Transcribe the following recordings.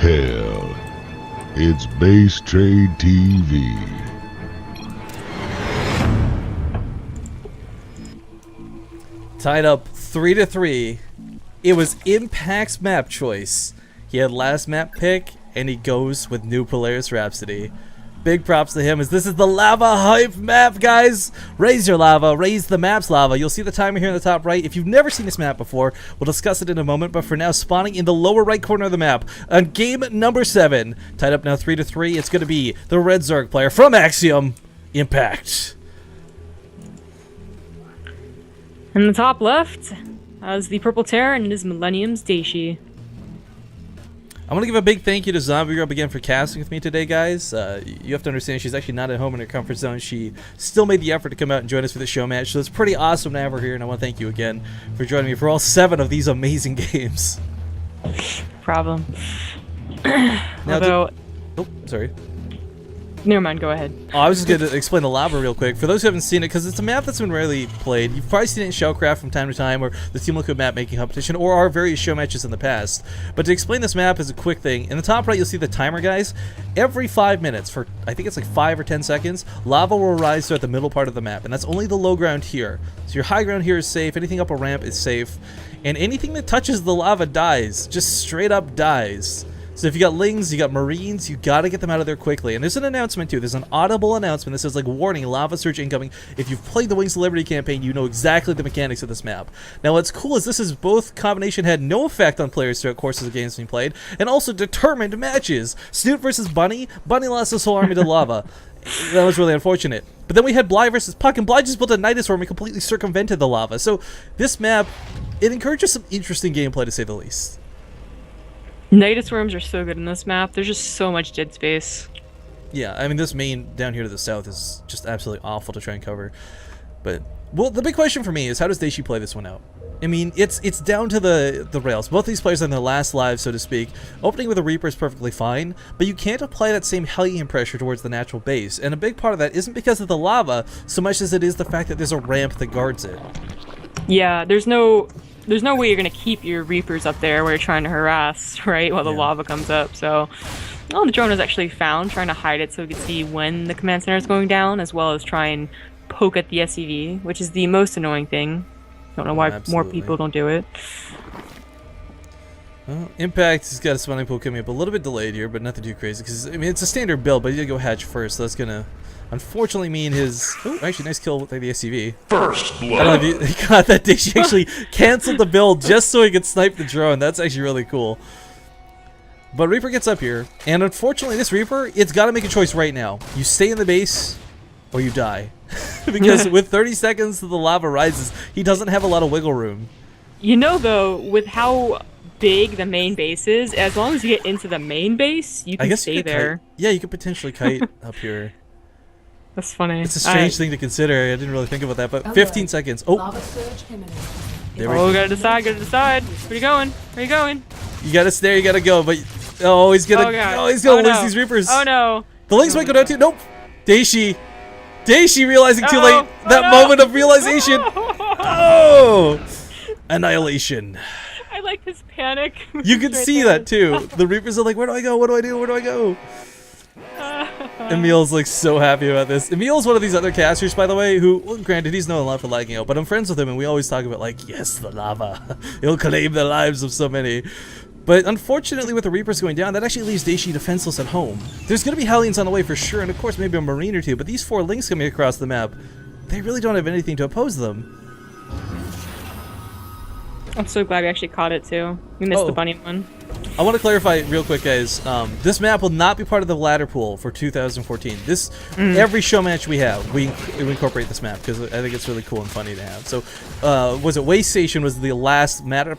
Hell, it's Base Trade TV. Tied up 3-3. It was Impact's map choice. He had last map pick, and he goes with New Polaris Rhapsody. Big props to him, as this is the lava hype map, guys. Raise your lava, raise the map's lava. You'll see the timer here in the top right. If you've never seen this map before, we'll discuss it in a moment, but for now, spawning in the lower right corner of the map on game number 7. Tied up now 3-3. It's going to be the Red Zerg player from Axiom, Impact. In the top left, as the Purple Terran, it is Millennium's Daishi. I want to give a big thank you to Zombie Grub again for casting with me today, guys. You have to understand she's actually not at home in her comfort zone. She still made the effort to come out and join us for the show match, so it's pretty awesome to have her here, and I want to thank you again for joining me for all 7 of these amazing games. Problem. Now, oh, sorry. Never mind, go ahead. Oh, I was just going to explain the lava real quick. For those who haven't seen it, because it's a map that's been rarely played, you've probably seen it in Shellcraft from time to time, or the Team Liquid map making competition, or our various show matches in the past. But to explain this map is a quick thing. In the top right, you'll see the timer, guys. Every 5 minutes, for I think it's like 5 or 10 seconds, lava will rise throughout the middle part of the map, and that's only the low ground here. So your high ground here is safe, anything up a ramp is safe, and anything that touches the lava dies, just straight up dies. So if you got Lings, you got Marines, you gotta get them out of there quickly. And there's an announcement too. There's an audible announcement that says, like, warning, lava surge incoming. If you've played the Wings of Liberty campaign, you know exactly the mechanics of this map. Now what's cool is this is both combination had no effect on players throughout courses of games being played, and also determined matches. Snoot versus Bunny. Bunny lost his whole army to lava. That was really unfortunate. But then we had Bly versus Puck, and Bly just built a Nidus Swarm and completely circumvented the lava. So this map, it encourages some interesting gameplay, to say the least. Nidus Worms are so good in this map. There's just so much dead space. Yeah, I mean, this main down here to the south is just absolutely awful to try and cover. But, well, the big question for me is, how does Daishi play this one out? I mean, it's down to the rails. Both these players are in their last lives, so to speak. Opening with a Reaper is perfectly fine, but you can't apply that same Hellion pressure towards the natural base. And a big part of that isn't because of the lava, so much as it is the fact that there's a ramp that guards it. Yeah, there's no way you're gonna keep your Reapers up there where you're trying to harass, right, while the lava comes up. So, well, the drone was actually found, trying to hide it so we could see when the command center is going down, as well as try and poke at the SCV, which is the most annoying thing. Don't know why more people don't do it. Well, Impact has got a spawning pool coming up a little bit delayed here, but nothing too crazy, because, I mean, it's a standard build, but he did go hatch first, so that's gonna unfortunately mean his... Oh, actually, nice kill with the SCV. First blood. I don't know if you got that. Daishi actually canceled the build just so he could snipe the drone. That's actually really cool. But Reaper gets up here, and unfortunately, this Reaper, it's got to make a choice right now. You stay in the base, or you die. Because with 30 seconds till the lava rises, he doesn't have a lot of wiggle room. You know, though, with how big the main base is, as long as you get into the main base, you can stay there. Yeah, you could potentially kite up here. That's funny. It's a strange thing to consider. I didn't really think about that, but 15 seconds. Oh, There we gotta decide. Where you going? Where you going? You gotta stay, you gotta go, but he's gonna lose these Reapers. Oh no. The Lynx might go down too. Nope. Daishi realizing too late. That moment of realization. Oh! Annihilation. I like his panic. You can see that too. The Reapers are like, where do I go? What do I do? Where do I go? Emil's like so happy about this. Emil's one of these other casters, by the way, who, well, granted, he's known a lot for lagging out, but I'm friends with him, and we always talk about, like, yes, the lava. He'll claim the lives of so many. But unfortunately, with the Reapers going down, that actually leaves Daishi defenseless at home. There's going to be Hellions on the way for sure, and of course, maybe a Marine or two, but these 4 Lynx coming across the map, they really don't have anything to oppose them. I'm so glad we actually caught it, too. We missed the bunny one. I want to clarify real quick, guys. This map will not be part of the ladder pool for 2014. Every show match we have, we incorporate this map because I think it's really cool and funny to have. So, was it Waste Station was the last map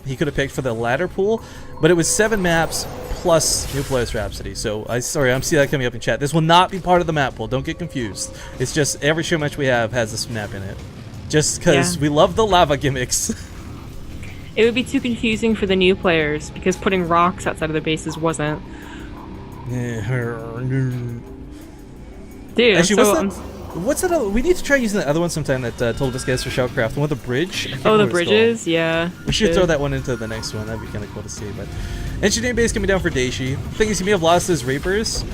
he could have picked for the ladder pool, but it was 7 maps plus New Polaris Rhapsody. So, I'm seeing that coming up in chat. This will not be part of the map pool. Don't get confused. It's just every show match we have has this map in it, just because we love the lava gimmicks. It would be too confusing for the new players, because putting rocks outside of their bases wasn't. Dude, Dude, actually, so What's that other? We need to try using the other one sometime that told us guys for Shoutcraft. The one with the bridge. I can't Oh, the remember what it's bridges? Yeah. we should throw that one into the next one. That'd be kind of cool to see. But engineering base coming down for Daishi. Thing is, he may have lost his Reapers,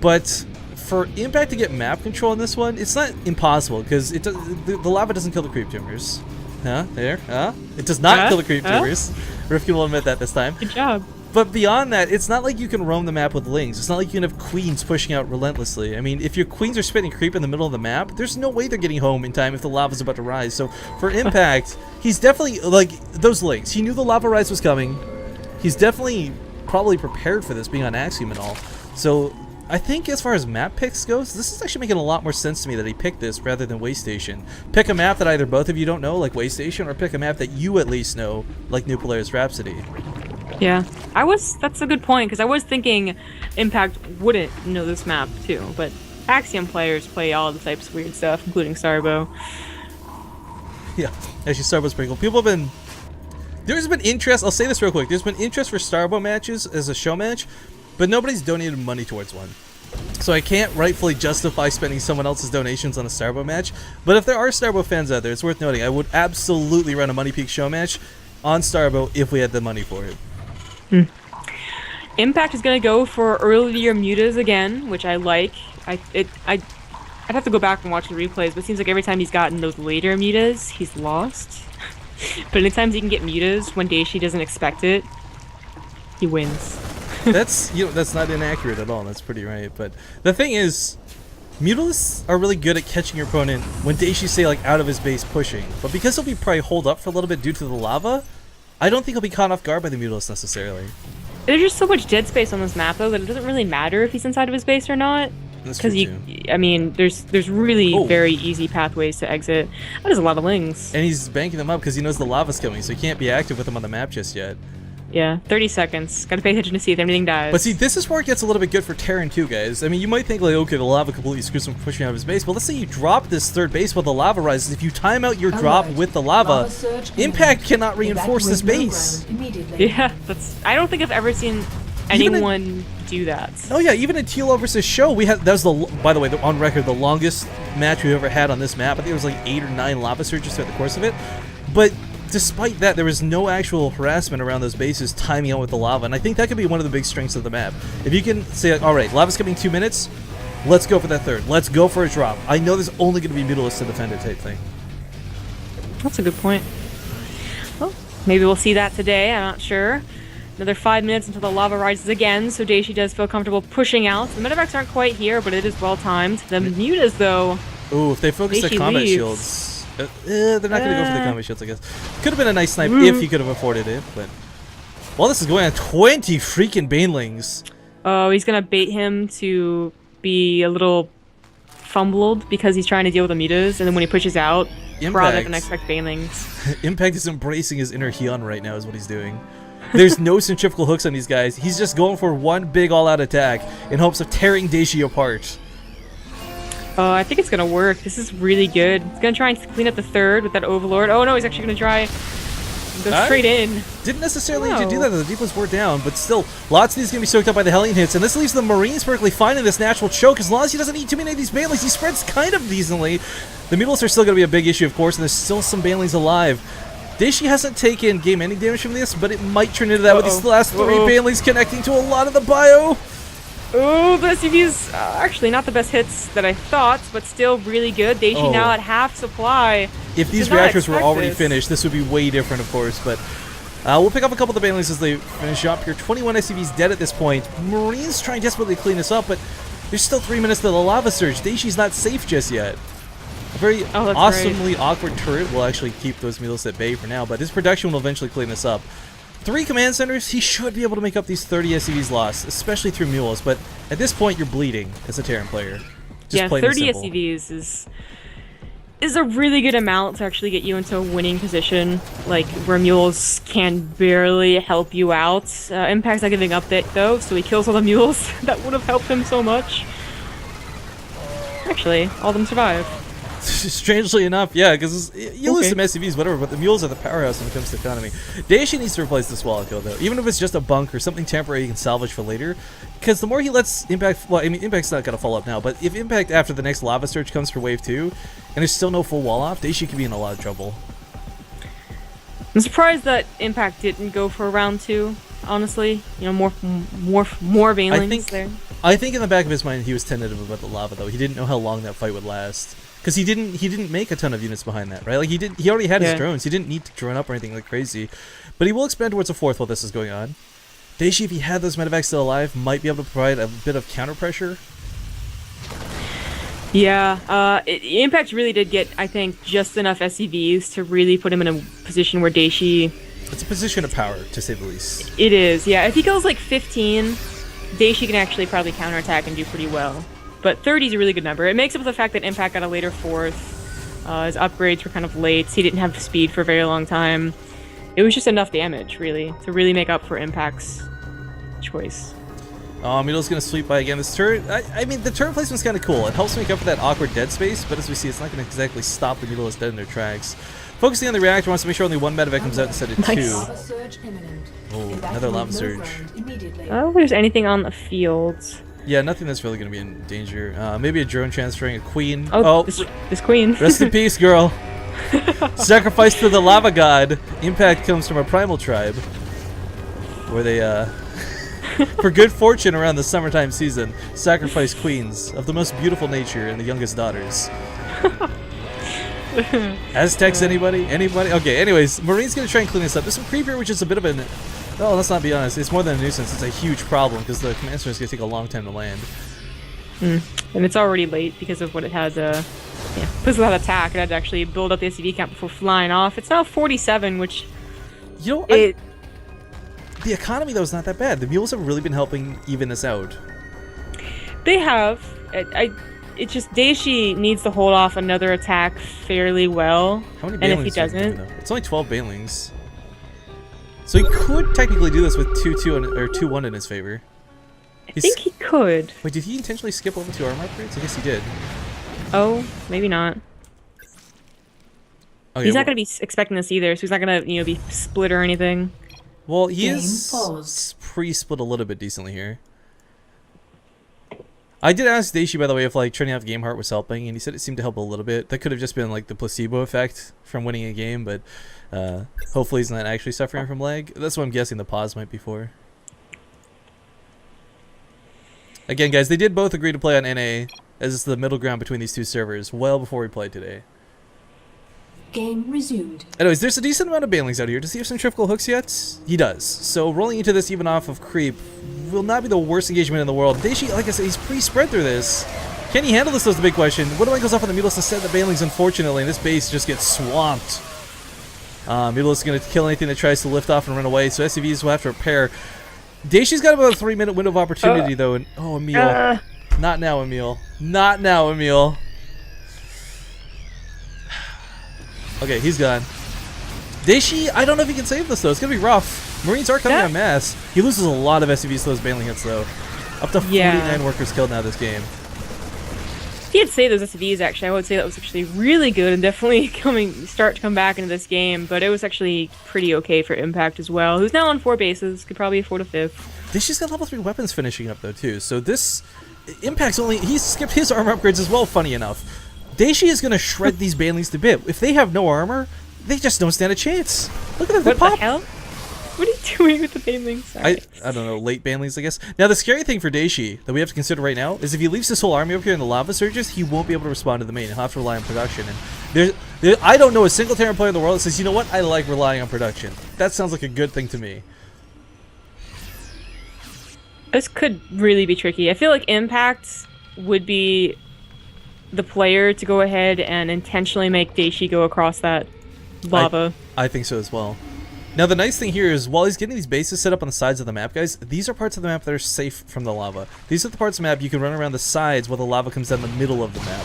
but for Impact to get map control in this one, it's not impossible because it does, the lava doesn't kill the creep tumors. Huh? There? Huh? It does not kill the creep tumors. Rifkin will admit that this time. Good job. But beyond that, it's not like you can roam the map with lings. It's not like you can have queens pushing out relentlessly. I mean, if your queens are spitting creep in the middle of the map, there's no way they're getting home in time if the lava's about to rise. So for Impact, he's definitely, like, those lings. He knew the lava rise was coming. He's definitely probably prepared for this, being on Axiom and all. So I think as far as map picks goes, this is actually making a lot more sense to me that he picked this rather than Way Station. Pick a map that either both of you don't know, like Way Station, or pick a map that you at least know, like New Polaris Rhapsody. Yeah. That's a good point, because I was thinking Impact wouldn't know this map too, but Axiom players play all the types of weird stuff, including Starbo. Yeah, actually Starbo's pretty cool. People have been... There's been interest, I'll say this real quick, there's been interest for Starbo matches as a show match, but nobody's donated money towards one. So I can't rightfully justify spending someone else's donations on a Starbo match, but if there are Starbo fans out there, it's worth noting, I would absolutely run a Money Peak show match on Starbo if we had the money for it. Impact is going to go for earlier mutas again, which I like. I'd have to go back and watch the replays, but it seems like every time he's gotten those later mutas, he's lost. But anytime he can get mutas when Daishi doesn't expect it, he wins. That's that's not inaccurate at all. That's pretty right. But the thing is, Mutalisks are really good at catching your opponent when Daishi's, say, like out of his base pushing. But because he'll be probably holed up for a little bit due to the lava, I don't think he'll be caught off guard by the Mutalisk necessarily. There's just so much dead space on this map, though, that it doesn't really matter if he's inside of his base or not. Because I mean, there's really very easy pathways to exit. That is a lot of lings. And he's banking them up because he knows the lava's coming, so he can't be active with them on the map just yet. Yeah, 30 seconds. Gotta pay attention to see if anything dies. But see, this is where it gets a little bit good for Terran too, guys. I mean, you might think like, okay, the lava completely screws him from pushing out of his base, but let's say you drop this third base while the lava rises. If you time out your drop with the lava, Impact cannot reinforce this base. Yeah, I don't think I've ever seen anyone do that. Oh yeah, even in TLO versus Show, that was by the way, on record, the longest match we've ever had on this map. I think it was like 8 or 9 lava surges throughout the course of it. But despite that, there was no actual harassment around those bases timing out with the lava, and I think that could be one of the big strengths of the map. If you can say, like, alright, lava's coming 2 minutes, let's go for that third. Let's go for a drop. I know there's only going to be Mutalisks to defend it type thing. That's a good point. Well, maybe we'll see that today, I'm not sure. Another 5 minutes until the lava rises again, so Daishi does feel comfortable pushing out. The medevacs aren't quite here, but it is well timed. The mutas, though... Ooh, if they focus their combat leaves. shields... they're not going to go for the combat shields, I guess. Could have been a nice snipe if he could have afforded it, but... While this is going on, 20 freaking Banelings. Oh, he's gonna bait him to be a little fumbled because he's trying to deal with the mutas, and then when he pushes out, product and expect Banelings. Impact is embracing his inner Hyun right now is what he's doing. There's no centrifugal hooks on these guys. He's just going for one big all-out attack in hopes of tearing Daishi apart. Oh, I think it's gonna work. This is really good. He's gonna try and clean up the third with that Overlord. Oh no, he's actually gonna try go straight in. Didn't necessarily need to do that. The deep ones were down, but still, lots of these gonna be soaked up by the Hellion hits, and this leaves the Marines perfectly fine in this natural choke. As long as he doesn't eat too many of these Banelings, he spreads kind of decently. The Mutalisks are still gonna be a big issue, of course, and there's still some Banelings alive. Daishi hasn't taken game ending damage from this, but it might turn into that with these last 3 Banelings connecting to a lot of the bio. Oh, the SCVs actually not the best hits that I thought, but still really good. Daishi now at half supply. If these reactors were already finished, this would be way different, of course, but we'll pick up a couple of the Banelings as they finish up here. 21 SCVs dead at this point. Marines trying desperately to clean this up, but there's still 3 minutes to the lava surge. Daishi's not safe just yet. A very awesomely awkward turret will actually keep those Mutalisks at bay for now, but his production will eventually clean this up. 3 command centers, he should be able to make up these 30 SCVs lost, especially through mules, but at this point you're bleeding as a Terran player. Just 30 SCVs is a really good amount to actually get you into a winning position, like where mules can barely help you out. Impact's not giving up that though, so he kills all the mules. That would have helped him so much. Actually, all of them survive. Strangely enough, yeah, because you lose some SCVs, whatever, but the mules are the powerhouse when it comes to economy. Daishi needs to replace the Swallow though, even if it's just a bunk or something temporary you can salvage for later. Because the more he lets Impact, well, I mean, Impact's not gonna fall up now, but if Impact after the next Lava Surge comes for Wave 2, and there's still no full wall off, Daishi could be in a lot of trouble. I'm surprised that Impact didn't go for round 2. Honestly, you know, more Banelings there. I think in the back of his mind he was tentative about the lava though. He didn't know how long that fight would last. Because he didn't make a ton of units behind that, right? Like he already had his drones. He didn't need to drone up or anything like crazy. But he will expand towards a 4th while this is going on. Daishi, if he had those medevacs still alive, might be able to provide a bit of counter pressure. Yeah, Impact really did get, I think, just enough SCVs to really put him in a position where Daishi... It's a position of power, to say the least. It is, yeah. If he goes like 15, Daishi can actually probably counterattack and do pretty well. But 30 is a really good number. It makes up for the fact that Impact got a later 4th. His upgrades were kind of late, so he didn't have speed for a very long time. It was just enough damage, really, to really make up for Impact's choice. Middle's gonna sweep by again. This turret, I mean, the turret placement's kind of cool. It helps make up for that awkward dead space, but as we see, it's not gonna exactly stop the Middle dead in their tracks. Focusing on the reactor, wants to make sure only one medevac comes out instead of 2. Oh, another lava surge. Oh, if there's anything on the fields. Yeah, nothing that's really gonna be in danger. Maybe a drone transferring a queen. Oh, this queen. Rest in peace, girl. Sacrifice to the lava god. Impact comes from a primal tribe, where they for good fortune around the summertime season, sacrifice queens of the most beautiful nature and the youngest daughters. Aztecs, anybody? Anybody? Okay, anyways, Marine's gonna try and clean this up. There's some creep here, which is a bit of an... Oh, let's not be honest. It's more than a nuisance. It's a huge problem, because the command center is gonna take a long time to land. And it's already late because of what it had, because of that attack. It had to actually build up the SCV count before flying off. It's now 47, which... You know, the economy, though, is not that bad. The mules have really been helping even this out. They have. It's just Daishi needs to hold off another attack fairly well. How many and if he Banelings doesn't, it's only 12 Banelings. So he could technically do this with 2-2 or 2-1 in his favor. I think he could. Wait, did he intentionally skip over to armor upgrades? I guess he did. Oh, maybe not. Okay, he's not going to be expecting this either, so he's not going to, be split or anything. Well, he is pre-split a little bit decently here. I did ask Daishi, by the way, if like turning off Game Heart was helping, and he said it seemed to help a little bit. That could have just been like the placebo effect from winning a game, but hopefully he's not actually suffering from lag. That's what I'm guessing the pause might be for. Again, guys, they did both agree to play on NA, as it's the middle ground between these two servers, well before we played today. Game resumed. Anyways, there's a decent amount of Banelings out here. Does he have some Trifle hooks yet? He does. So rolling into this even off of creep will not be the worst engagement in the world. Daishi, like I said, he's pre-spread through this. Can he handle this, though, is the big question. Widowing goes off on the Mutalisk instead of the Banelings, unfortunately, and this base just gets swamped. Mutalisk is going to kill anything that tries to lift off and run away, so SCVs will have to repair. Daishi's got about a 3-minute window of opportunity, though, and... Oh, Emil. Not now, Emil. Not now, Emil. Okay, he's gone. Daishi, I don't know if he can save this, though. It's going to be rough. Marines are coming en masse. He loses a lot of SCVs to those Baneling hits, though. Up to 49 workers killed now this game. If he had saved those SCVs, actually, I would say that was actually really good and definitely start to come back into this game, but it was actually pretty okay for Impact as well, who's now on 4 bases, could probably afford a 5th. Daishi's got level 3 weapons finishing up, though, too. So this... Impact's only... He's skipped his armor upgrades as well, funny enough. Daishi is going to shred these Banelings to bit. If they have no armor, they just don't stand a chance. Look at them, what the hell? What are you doing with the Banelings? I don't know, late Banelings, I guess. Now, the scary thing for Daishi that we have to consider right now is if he leaves his whole army up here in the lava surges, he won't be able to respond to the main. He'll have to rely on production. And I don't know a single Terran player in the world that says, you know what, I like relying on production. That sounds like a good thing to me. This could really be tricky. I feel like Impact would be the player to go ahead and intentionally make Daishi go across that lava. I think so as well. Now, the nice thing here is, while he's getting these bases set up on the sides of the map, guys, these are parts of the map that are safe from the lava. These are the parts of the map you can run around the sides while the lava comes down the middle of the map.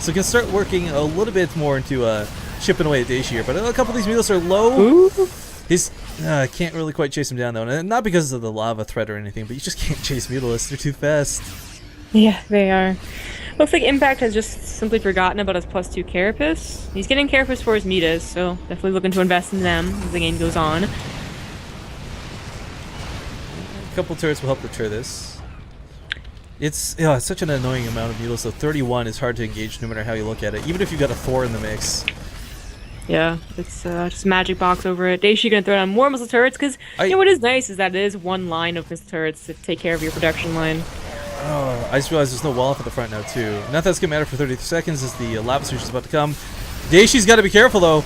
So you can start working a little bit more into chipping away at Daishi here. But a couple of these Mutalisks are low. Ooh. He's can't really quite chase him down, though. And not because of the lava threat or anything, but you just can't chase Mutalisks. They're too fast. Yeah, they are. Looks like Impact has just simply forgotten about his +2 Carapace. He's getting Carapace for his Midas, so definitely looking to invest in them as the game goes on. A couple turrets will help deter this. It's such an annoying amount of needles, so 31 is hard to engage no matter how you look at it, even if you've got a Thor in the mix. Yeah, it's just Magic Box over it. Daishi gonna throw down more missile turrets, because you know what is nice is that it is one line of missile turrets to take care of your production line. Oh, I just realized there's no wall off at the front now, too. Not that's gonna matter for 30 seconds as the lava surge is about to come. Daishi's gotta be careful, though.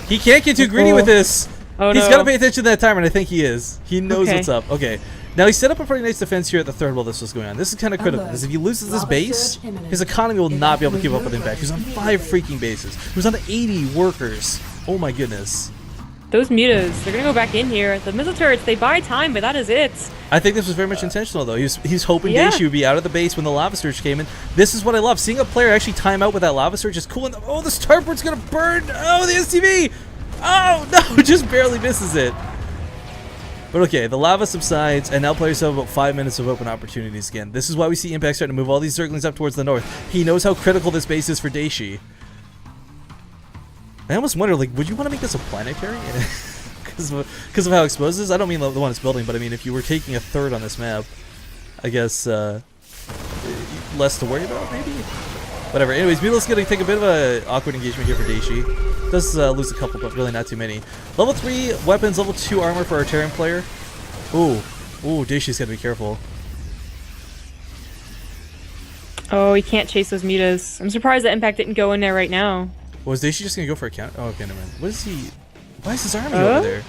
He can't get too greedy with this. Oh, He's no. gotta pay attention to that timer, and I think he is. He knows Okay. what's up. Okay. Now, he set up a pretty nice defense here at the third while this was going on. This is kind of critical, because if he loses this base, his economy will not be able to keep up with Impact. He's on 5 freaking bases. He was on 80 workers. Oh my goodness. Those mutas, they're gonna go back in here. The missile turrets, they buy time, but that is it. I think this was very much intentional, though. He's hoping Yeah. Daishi would be out of the base when the lava surge came in. This is what I love. Seeing a player actually time out with that lava surge is cool. And oh, the starboard's gonna burn! Oh, the STV! Oh no, just barely misses it. But okay, the lava subsides, and now players have about 5 minutes of open opportunities again. This is why we see Impact starting to move all these Zerglings up towards the north. He knows how critical this base is for Daishi. I almost wonder, like, would you want to make this a planetary? Because of how exposed it is? I don't mean the one it's building, but I mean if you were taking a third on this map, I guess less to worry about, maybe? Whatever. Anyways, Beetle's going to take a bit of an awkward engagement here for Daishi. Does lose a couple, but really not too many. Level 3 weapons, level 2 armor for our Terran player. Ooh. Ooh, Daishi's got to be careful. Oh, he can't chase those mutas. I'm surprised that Impact didn't go in there right now. Was Daishi just going to go for a count? Oh, okay, never mind. What is he... Why is his army over there?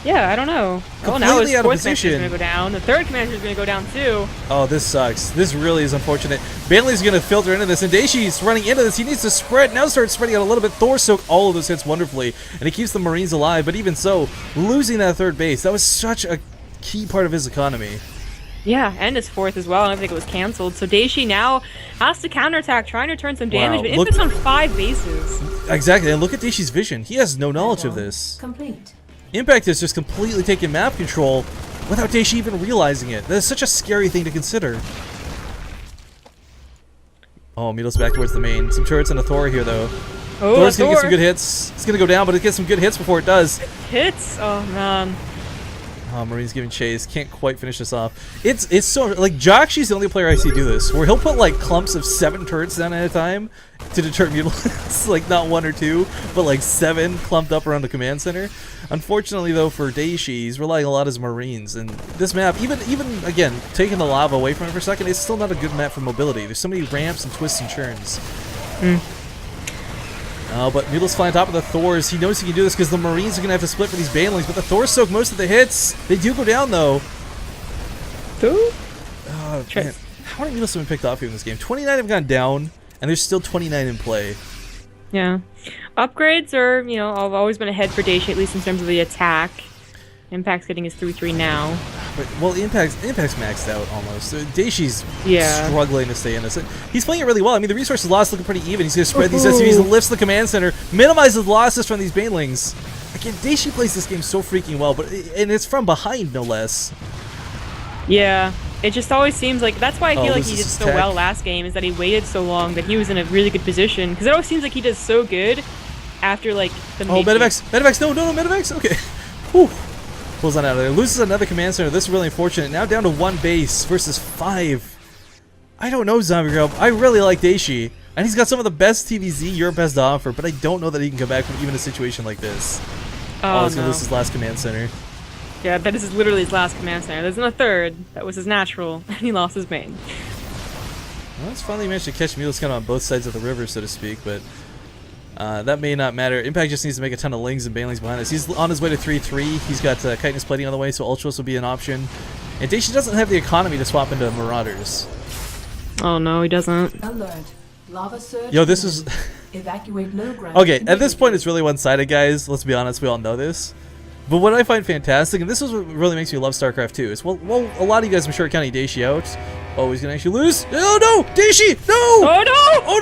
Yeah, I don't know. Oh, now Completely his out of fourth commander is position. gonna go down. The third commander is gonna go down too. Oh, this sucks. This really is unfortunate. Bailey's going to filter into this, and Daishi's running into this. He needs to spread. Now starts spreading out a little bit. Thor soaked all of those hits wonderfully, and he keeps the Marines alive. But even so, losing that third base, that was such a key part of his economy. Yeah, and his fourth as well. I don't think it was canceled. So Daishi now has to counterattack, trying to turn some damage, Wow, but look- Impact's on 5 bases. Exactly, and look at Daishi's vision. He has no knowledge of this. Complete. Impact has just completely taken map control without Daishi even realizing it. That is such a scary thing to consider. Oh, Milo's back towards the main. Some turrets and a Thor here, though. Oh, Thor's gonna get Thor some good hits. It's gonna go down, but it gets some good hits before it does. hits. Oh man. Oh, Marine's giving chase. Can't quite finish this off. It's so like Jokshi's the only player I see do this, where he'll put like clumps of 7 turrets down at a time to deter mutants. Like not 1 or 2, but like 7 clumped up around the command center. Unfortunately, though, for Daishi, he's relying a lot on his Marines, and this map, even again taking the lava away from it for a second, it's still not a good map for mobility. There's so many ramps and twists and turns. But Mutal's flying on top of the Thors. He knows he can do this because the Marines are going to have to split for these Banelings, but the Thors soak most of the hits. They do go down, though. Who? Oh, man. How many Mutals have been picked off here in this game? 29 have gone down, and there's still 29 in play. Yeah. Upgrades are, you know, I've always been ahead for Daishi, at least in terms of the attack. Impact's getting his 3-3 now. But, well, Impact's maxed out almost. Daishi's Yeah. struggling to stay in this. He's playing it really well. I mean, the resources lost looking pretty even. He's going to spread these SCVs and lifts the command center, minimizes the losses from these Banelings. Again, Daishi plays this game so freaking well, and it's from behind, no less. Yeah. It just always seems like that's why I feel like he loses did his so tech. well last game, is that he waited so long that he was in a really good position. Because it always seems like he does so good after like the Oh, mid-game. Medivacs, no, Medivacs, okay. Whew. Pulls on out of there. Loses another command center. This is really unfortunate. Now down to 1 base versus 5. I don't know, Zombie Girl. I really like Daishi. And he's got some of the best TVZ Europe has to offer, but I don't know that he can come back from even a situation like this. Oh, he's going to no. lose his last command center. Yeah, that is literally his last command center. There's no third. That was his natural, and he lost his main. Well, he's finally managed to catch Mules kind of on both sides of the river, so to speak, but that may not matter. Impact just needs to make a ton of Lings and Banelings behind us. He's on his way to 3-3. He's got Chitinous Plating on the way, so Ultros will be an option. And Daishi doesn't have the economy to swap into Marauders. Oh no, he doesn't. Alert. Lava surge. Yo, this is... Evacuate low ground. Okay, at this point it's really one-sided, guys. Let's be honest, we all know this. But what I find fantastic, and this is what really makes me love StarCraft 2, is, well, a lot of you guys, I'm sure, are counting Daishi out. Oh, he's gonna actually lose. Oh no! Daishi! No! Oh no! Oh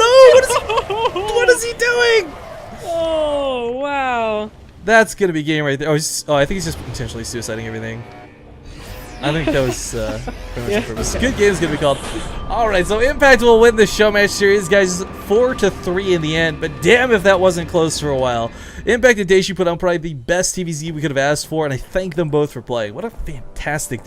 no! What is he doing? Oh wow. That's gonna be game right there. Oh, I think he's just intentionally suiciding everything. I think that was pretty much on purpose. Good game's gonna be called. All right, so Impact will win the show match series, guys, 4-3 in the end. But damn, if that wasn't close for a while. Impact and Daishi put on probably the best TVZ we could have asked for, and I thank them both for playing. What a fantastic